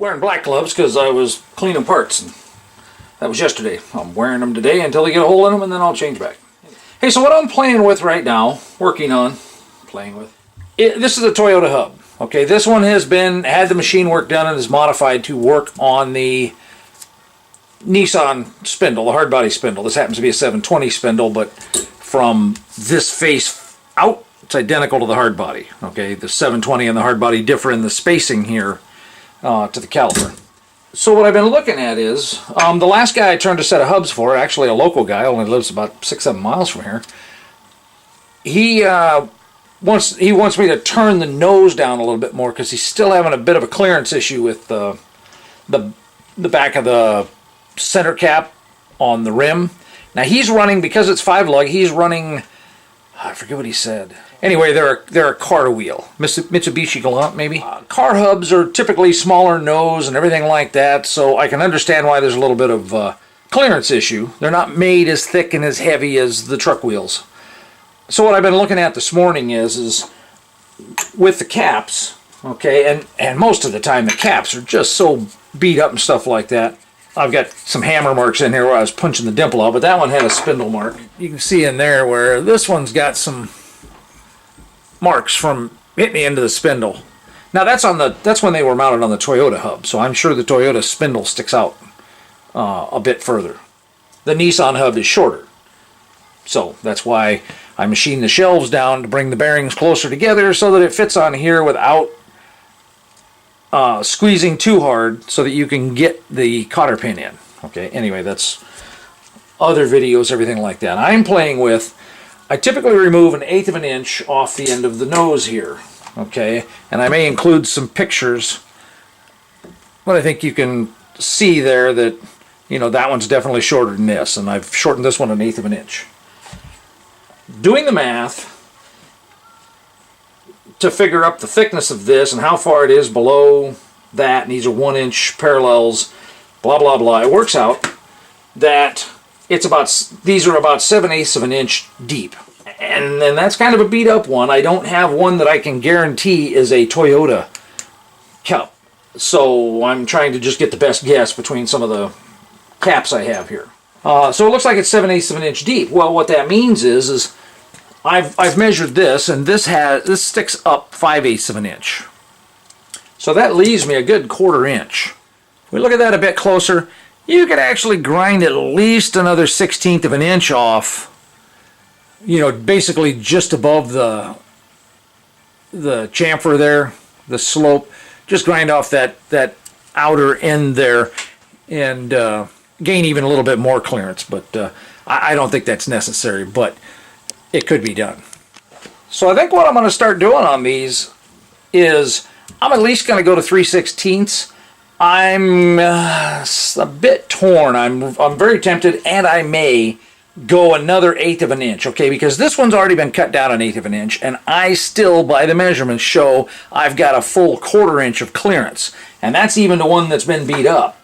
wearing black gloves because I was cleaning parts, and that was yesterday. I'm wearing them today until they get a hole in them, and then I'll change back. Hey, so what I'm playing with right now, this is a Toyota hub. Okay, this one had the machine work done and is modified to work on the Nissan spindle, the hardbody spindle. This happens to be a 720 spindle, but from this face out, it's identical to the hardbody. Okay, the 720 and the hardbody differ in the spacing here to the caliper. So what I've been looking at is, the last guy I turned a set of hubs for, actually a local guy, only lives about 6-7 miles from here, he wants me to turn the nose down a little bit more because he's still having a bit of a clearance issue with the back of the center cap on the rim. Now he's running, because it's 5-lug, he's running, I forget what he said. Anyway, they're a car wheel, Mitsubishi Galant maybe. Car hubs are typically smaller nose and everything like that, so I can understand why there's a little bit of clearance issue. They're not made as thick and as heavy as the truck wheels. So what I've been looking at this morning is with the caps, okay, and most of the time the caps are just so beat up and stuff like that. I've got some hammer marks in here where I was punching the dimple out, but that one had a spindle mark. You can see in there where this one's got some marks from hitting me into the spindle. Now that's when they were mounted on the Toyota hub, so I'm sure the Toyota spindle sticks out a bit further. The Nissan hub is shorter, so that's why I machined the shelves down to bring the bearings closer together so that it fits on here without squeezing too hard, so that you can get the cotter pin in. Okay, anyway, that's other videos, everything like that. I typically remove 1/8 of an inch off the end of the nose here. Okay, and I may include some pictures, but I think you can see there that, you know, that one's definitely shorter than this, and I've shortened this one 1/8 of an inch. Doing the math to figure up the thickness of this and how far it is below that, and these are 1-inch parallels, blah blah blah, it works out that these are about 7/8 of an inch deep, and then that's kind of a beat up one. I don't have one that I can guarantee is a Toyota cup, so I'm trying to just get the best guess between some of the caps I have here. So it looks like it's 7/8 of an inch deep. Well, what that means is I've measured this, and this sticks up 5/8 of an inch. So that leaves me a good 1/4 inch. If we look at that a bit closer, you could actually grind at least another 1/16 of an inch off, you know, basically just above the chamfer there, the slope. Just grind off that outer end there and gain even a little bit more clearance, but I don't think that's necessary, but it could be done. So I think what I'm going to start doing on these is I'm at least going to go to 3/16. I'm a bit torn. I'm very tempted, and I may go another 1/8 of an inch, okay, because this one's already been cut down 1/8 of an inch, and I still, by the measurements, show I've got a full 1/4 inch of clearance, and that's even the one that's been beat up.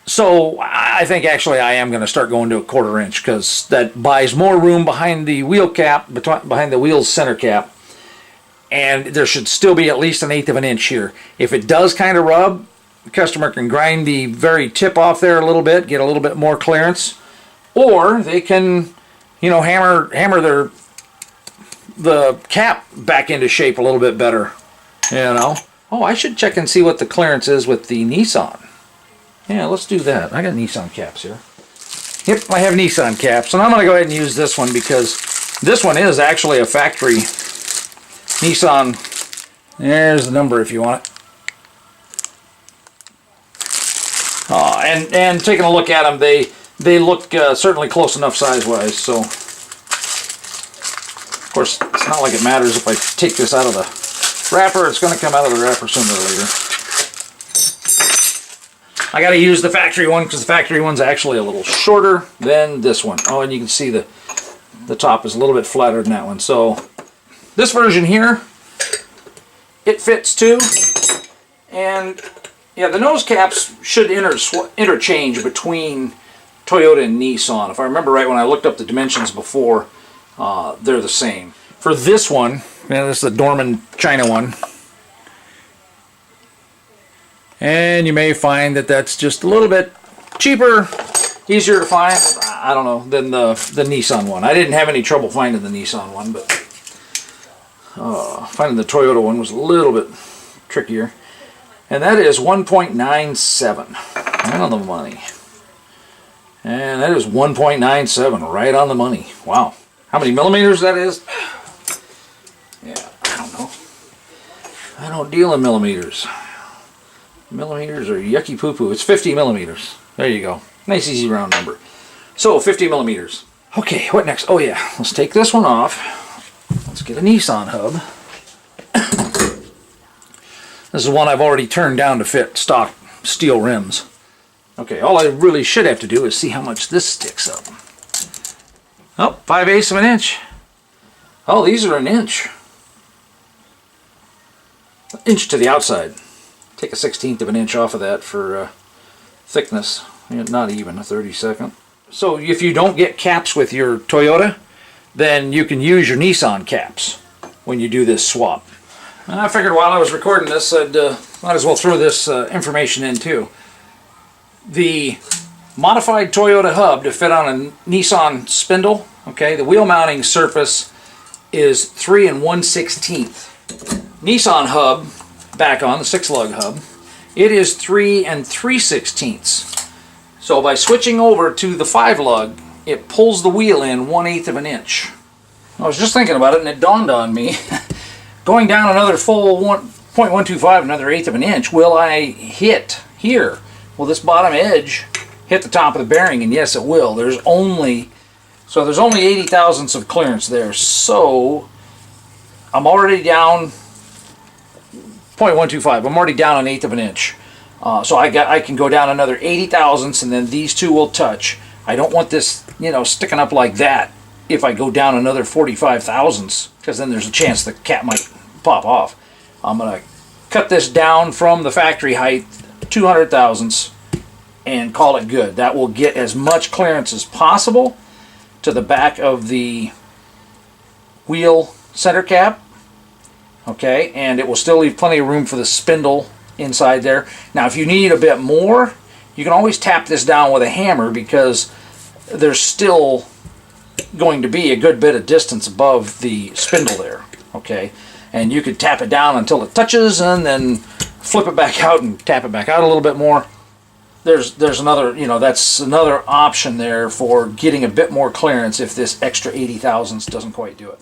So I think actually I am going to start going to a 1/4 inch, because that buys more room behind the wheel cap, behind the wheel's center cap, and there should still be at least 1/8 of an inch here. If it does kind of rub, the customer can grind the very tip off there a little bit, get a little bit more clearance, or they can, you know, hammer the cap back into shape a little bit better, you know. Oh, I should check and see what the clearance is with the Nissan. Yeah, let's do that. I got Nissan caps here. Yep, I have Nissan caps, and I'm going to go ahead and use this one because this one is actually a factory Nissan. There's the number if you want it. And taking a look at them, they look certainly close enough size-wise. So, of course, it's not like it matters if I take this out of the wrapper. It's going to come out of the wrapper sooner or later. I got to use the factory one because the factory one's actually a little shorter than this one. Oh, and you can see the top is a little bit flatter than that one. So this version here, it fits too. And yeah, the nose caps should interchange between Toyota and Nissan. If I remember right, when I looked up the dimensions before, they're the same. For this one, this is the Dorman China one. And you may find that that's just a little bit cheaper, easier to find, I don't know, than the Nissan one. I didn't have any trouble finding the Nissan one, but finding the Toyota one was a little bit trickier. And that is 1.97, right on the money. And that is 1.97, right on the money. Wow. How many millimeters that is? Yeah, I don't know. I don't deal in millimeters. Millimeters are yucky poo-poo. It's 50 millimeters. There you go. Nice easy round number. So 50 millimeters. Okay, what next? Oh yeah, let's take this one off. Let's get a Nissan hub. This is one I've already turned down to fit stock steel rims. Okay, all I really should have to do is see how much this sticks up. Oh, 5/8 of an inch. Oh, these are an inch. An inch to the outside. Take a 1/16 of an inch off of that for thickness. Not even a 32nd. So if you don't get caps with your Toyota, then you can use your Nissan caps when you do this swap. And I figured while I was recording this, I'd might as well throw this information in too. The modified Toyota hub to fit on a Nissan spindle, okay, the wheel mounting surface is 3 1/16. Nissan hub, back on the 6-lug hub, it is 3 3/16. So by switching over to the 5-lug, it pulls the wheel in 1/8 of an inch. I was just thinking about it and it dawned on me, going down another full 1.125, another 1/8 of an inch, will I hit here? Will this bottom edge hit the top of the bearing? And yes, it will. There's only 80 thousandths of clearance there. So I'm already down 0.125. I'm already down 1/8 of an inch. So I can go down another 80 thousandths, and then these two will touch. I don't want this, sticking up like that if I go down another 45 thousandths, because then there's a chance the cap might pop off. I'm going to cut this down from the factory height 200 thousandths and call it good. That will get as much clearance as possible to the back of the wheel center cap. Okay, and it will still leave plenty of room for the spindle inside there. Now if you need a bit more, you can always tap this down with a hammer, because there's still going to be a good bit of distance above the spindle there. Okay, and you could tap it down until it touches and then flip it back out and tap it back out a little bit more. There's another, that's another option there for getting a bit more clearance if this extra 80 thousandths doesn't quite do it.